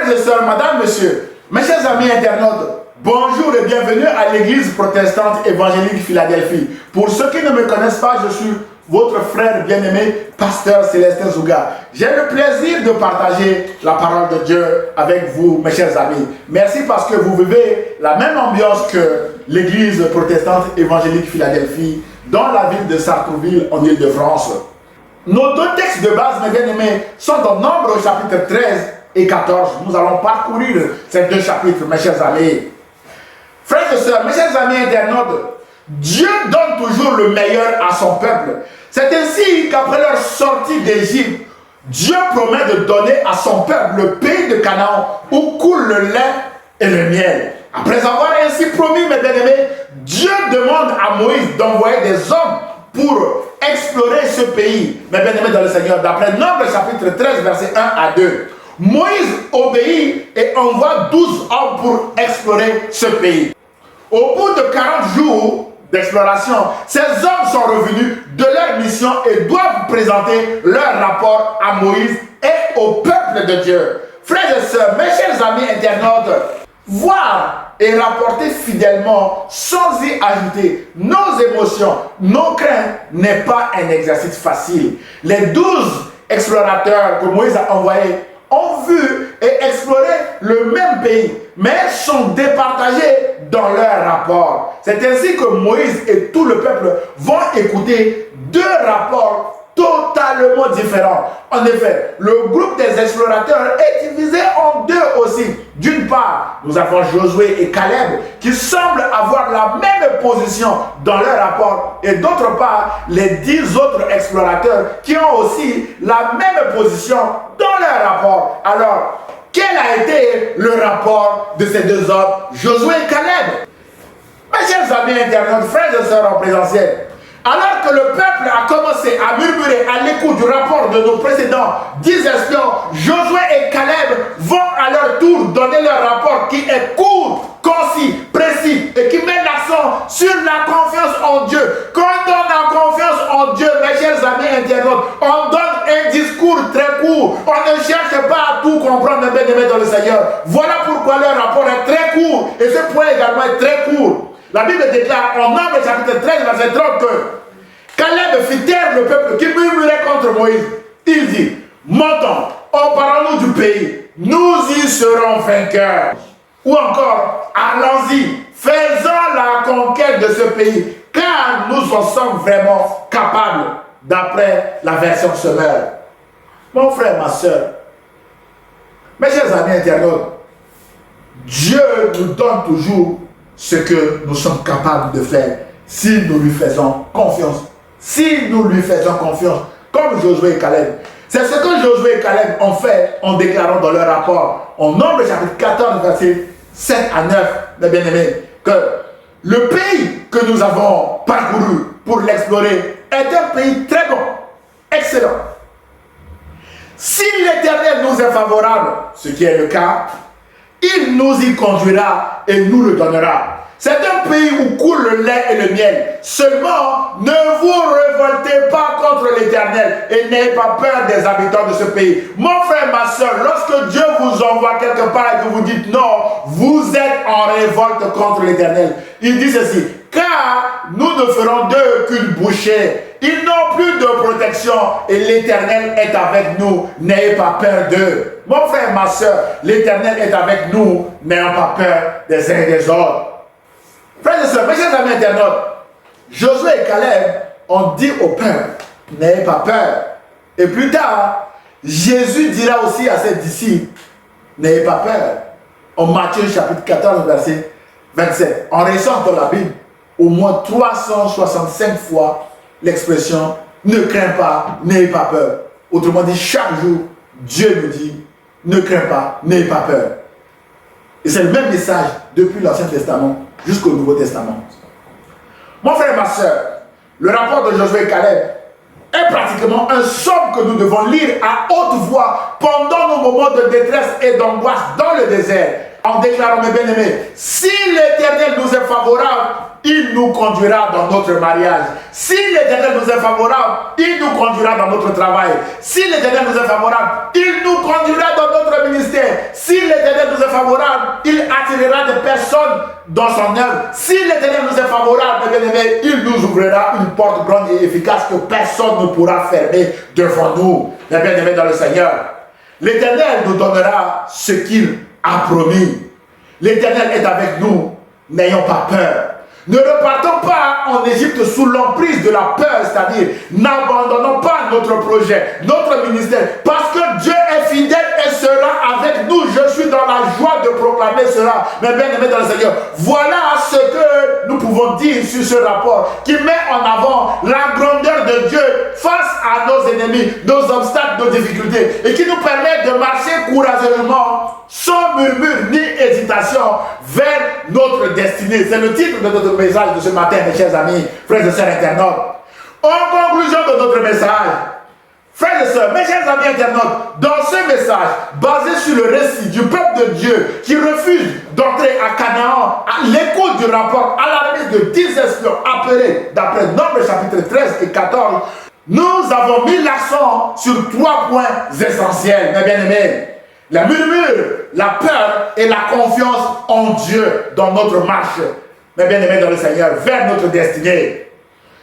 Frères et sœurs, madame, monsieur, mes chers amis internautes, bonjour et bienvenue à l'église protestante évangélique Philadelphie. Pour ceux qui ne me connaissent pas, je suis votre frère bien-aimé, pasteur Célestin Zouga. J'ai le plaisir de partager la parole de Dieu avec vous, mes chers amis. Merci parce que vous vivez la même ambiance que l'église protestante évangélique Philadelphie dans la ville de Sartrouville en Île-de-France. Nos deux textes de base, mes bien-aimés, sont dans Nombre au chapitre 13 et 14. Nous allons parcourir ces deux chapitres, mes chers amis. Frères et sœurs, mes chers amis internautes, Dieu donne toujours le meilleur à son peuple. C'est ainsi qu'après leur sortie d'Égypte, Dieu promet de donner à son peuple le pays de Canaan où coule le lait et le miel. Après avoir ainsi promis, mes bien-aimés, Dieu demande à Moïse d'envoyer des hommes pour explorer ce pays. Mes bien-aimés dans le Seigneur, d'après Nombre chapitre 13, versets 1 à 2. Moïse obéit et envoie 12 hommes pour explorer ce pays. Au bout de 40 jours d'exploration, ces hommes sont revenus de leur mission et doivent présenter leur rapport à Moïse et au peuple de Dieu. Frères et sœurs, mes chers amis internautes, voir et rapporter fidèlement, sans y ajouter nos émotions, nos craintes, n'est pas un exercice facile. Les 12 explorateurs que Moïse a envoyés ont vu et exploré le même pays, mais sont départagés dans leur rapport. C'est ainsi que Moïse et tout le peuple vont écouter deux rapports totalement différents. En effet, le groupe des explorateurs est divisé en deux aussi. D'une part, nous avons Josué et Caleb qui semblent avoir la même position dans leur rapport, et d'autre part, les 10 autres explorateurs qui ont aussi la même position dans leur rapport. Alors, quel a été le rapport de ces deux hommes, Josué et Caleb? Mes chers amis internautes, frères et sœurs en présentiel, alors que le peuple a commencé à murmurer à l'écoute du rapport de nos précédents 10 espions, Josué et Caleb vont à leur tour donner leur rapport qui est court, concis, précis et qui met l'accent sur la confiance en Dieu. Quand on a confiance en Dieu, mes chers amis internautes, on donne un discours très court. On ne cherche pas à tout comprendre, mes bien-aimés dans le Seigneur. Voilà pourquoi leur rapport est très court et ce point également est très court. La Bible déclare en Nombre chapitre 13, verset 30 que Caleb fit taire le peuple qui murmurait contre Moïse. Il dit, montons, emparons-nous du pays, nous y serons vainqueurs. Ou encore, allons-y, faisons la conquête de ce pays, car nous en sommes vraiment capables, d'après la version Semeur. Mon frère, ma soeur, mes chers amis internautes, Dieu nous donne toujours ce que nous sommes capables de faire si nous lui faisons confiance. Si nous lui faisons confiance, comme Josué et Caleb. C'est ce que Josué et Caleb ont fait en déclarant dans leur rapport, en Nombre chapitre 14, versets 7 à 9, mes bien-aimés, que le pays que nous avons parcouru pour l'explorer est un pays très bon, excellent. Si l'Éternel nous est favorable, ce qui est le cas, il nous y conduira et nous le donnera. C'est un pays où coule le lait et le miel. Seulement, ne vous révoltez pas contre l'Éternel et n'ayez pas peur des habitants de ce pays. Mon frère, ma soeur, lorsque Dieu vous envoie quelque part et que vous dites non, vous êtes en révolte contre l'Éternel. Il dit ceci, car nous ne ferons d'eux qu'une bouchée. Ils n'ont plus de protection et l'Éternel est avec nous. N'ayez pas peur d'eux. Mon frère, ma soeur, l'Éternel est avec nous. N'ayons pas peur des uns et des autres. Frères et sœurs, mes chers amis internautes, Josué et Caleb ont dit au peuple, n'ayez pas peur. Et plus tard, Jésus dira aussi à ses disciples, n'ayez pas peur. En Matthieu chapitre 14, verset 27, en restant dans la Bible, au moins 365 fois l'expression, ne crains pas, n'ayez pas peur. Autrement dit, chaque jour, Dieu nous dit, ne crains pas, n'ayez pas peur. Et c'est le même message depuis l'Ancien Testament jusqu'au Nouveau Testament. Mon frère et ma soeur, le rapport de Josué et Caleb est pratiquement un somme que nous devons lire à haute voix pendant nos moments de détresse et d'angoisse dans le désert, en déclarant, mes bien-aimés, si l'Éternel nous est favorable, il nous conduira dans notre mariage. Si l'Éternel nous est favorable, il nous conduira dans notre travail. Si l'Éternel nous est favorable, il nous conduira dans notre ministère. Si l'Éternel attirera des personnes dans son œuvre. Si l'Éternel nous est favorable, mes bien-aimés, il nous ouvrira une porte grande et efficace que personne ne pourra fermer devant nous, mes bien-aimés dans le Seigneur. L'Éternel nous donnera ce qu'il a promis. L'Éternel est avec nous, n'ayons pas peur. Ne repartons pas en Égypte sous l'emprise de la peur, c'est-à-dire n'abandonnons pas notre projet, notre ministère, parce que Dieu est fidèle et sera avec nous. Je suis dans la joie de proclamer cela, mes bien-aimés dans le Seigneur. Voilà ce que nous pouvons dire sur ce rapport qui met en avant la grandeur de Dieu face à nos ennemis, nos obstacles, nos difficultés, et qui nous permet de marcher courageusement, sans murmure ni hésitation, vers notre destinée. C'est le titre de notre message de ce matin, mes chers amis, frères et sœurs internautes. En conclusion de notre message, frères et sœurs, mes chers amis internautes, dans ce message, basé sur le récit du peuple de Dieu qui refuse d'entrer à Canaan, à l'écoute du rapport alarmiste de 10 espions appelés d'après Nombre chapitre 13 et 14, nous avons mis l'accent sur 3 points essentiels, mes bien-aimés. La murmure, la peur et la confiance en Dieu dans notre marche, mes bien-aimés dans le Seigneur, vers notre destinée.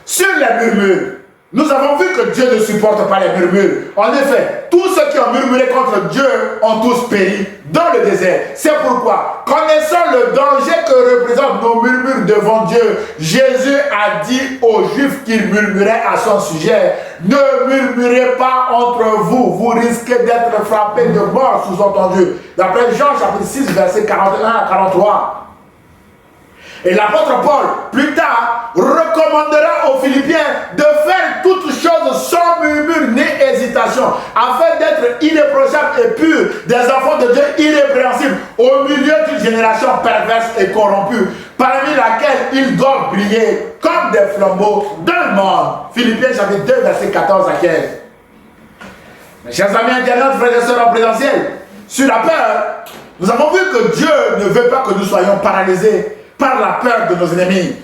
Sur les murmures, nous avons vu que Dieu ne supporte pas les murmures. En effet, tous ceux qui ont murmuré contre Dieu ont tous péri dans le désert. C'est pourquoi, connaissant le danger que représentent nos murmures devant Dieu, Jésus a dit aux Juifs qu'ils murmuraient à son sujet: ne murmurez pas entre vous, vous risquez d'être frappés de mort, sous-entendu. D'après Jean chapitre 6, versets 41 à 43. Et l'apôtre Paul, plus tard, recommandera aux Philippiens de faire toutes choses sans murmure ni hésitation, afin d'être irréprochables et purs, des enfants de Dieu irrépréhensibles, au milieu d'une génération perverse et corrompue, parmi laquelle ils doivent briller comme des flambeaux dans le monde. Philippiens chapitre 2, versets 14 à 15. Mes chers amis internautes, frères et sœurs en présentiel, sur la peur, nous avons vu que Dieu ne veut pas que nous soyons paralysés par la peur de nos ennemis.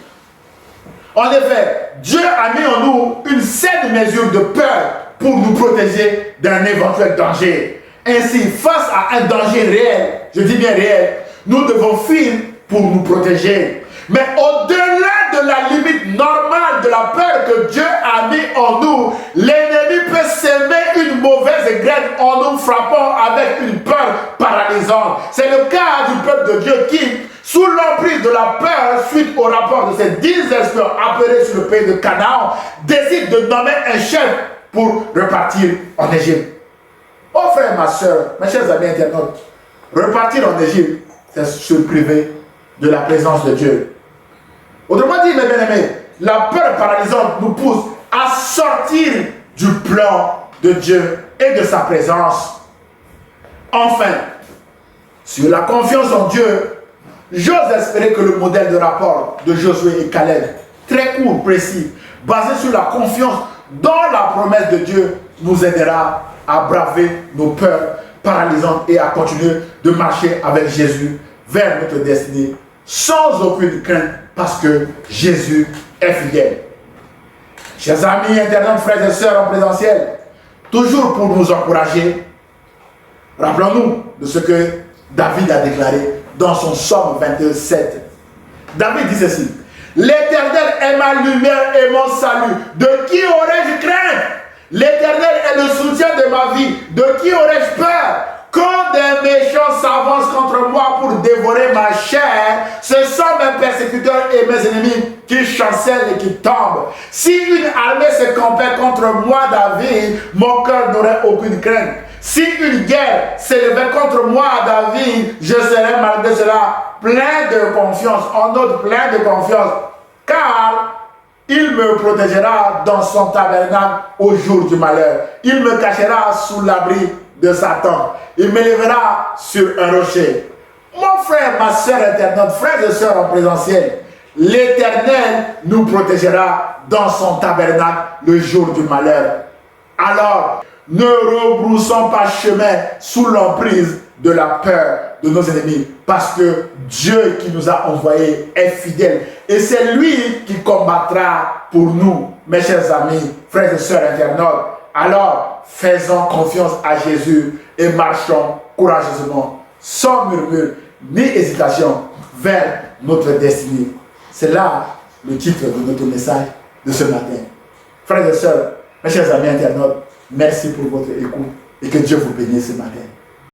En effet, Dieu a mis en nous une saine mesure de peur pour nous protéger d'un éventuel danger. Ainsi, face à un danger réel, je dis bien réel, nous devons fuir pour nous protéger. Mais au-delà de la limite normale de la peur que Dieu a mis en nous, l'ennemi peut s'aimer une mauvaise graine en nous frappant avec une peur paralysante. C'est le cas du peuple de Dieu qui, sous l'emprise de la peur, suite au rapport de ces 10 espions appelés sur le pays de Canaan, décide de nommer un chef pour repartir en Égypte. Oh frère, ma soeur, mes chers amis internautes, repartir en Égypte, c'est se priver de la présence de Dieu. Autrement dit, mes bien-aimés, la peur paralysante nous pousse à sortir du plan de Dieu et de sa présence. Enfin, sur la confiance en Dieu, j'ose espérer que le modèle de rapport de Josué et Caleb, très court, précis, basé sur la confiance dans la promesse de Dieu, nous aidera à braver nos peurs paralysantes et à continuer de marcher avec Jésus vers notre destinée sans aucune crainte parce que Jésus est fidèle. Chers amis, internautes, frères et sœurs en présentiel, toujours pour nous encourager, rappelons-nous de ce que David a déclaré dans son psaume 22:7. David dit ceci: l'Éternel est ma lumière et mon salut. De qui aurais-je crainte? L'Éternel est le soutien de ma vie. De qui aurais-je peur? Quand des méchants s'avancent contre moi pour dévorer ma chair, ce sont mes persécuteurs et mes ennemis qui chancellent et qui tombent. Si une armée se campait contre moi, David, mon cœur n'aurait aucune crainte. Si une guerre s'élevait contre moi, David, je serais malgré cela plein de confiance, en autre plein de confiance, car il me protégera dans son tabernacle au jour du malheur. Il me cachera sous l'abri de Satan. Il m'élèvera sur un rocher. Mon frère, ma soeur internaute, frères et sœurs en présentiel, l'Éternel nous protégera dans son tabernacle le jour du malheur. Alors, ne rebroussons pas chemin sous l'emprise de la peur de nos ennemis, parce que Dieu qui nous a envoyés est fidèle et c'est lui qui combattra pour nous, mes chers amis, frères et sœurs internautes. Alors, faisons confiance à Jésus et marchons courageusement, sans murmure ni hésitation vers notre destinée. C'est là le titre de notre message de ce matin. Frères et sœurs, mes chers amis internautes, merci pour votre écoute et que Dieu vous bénisse ce matin.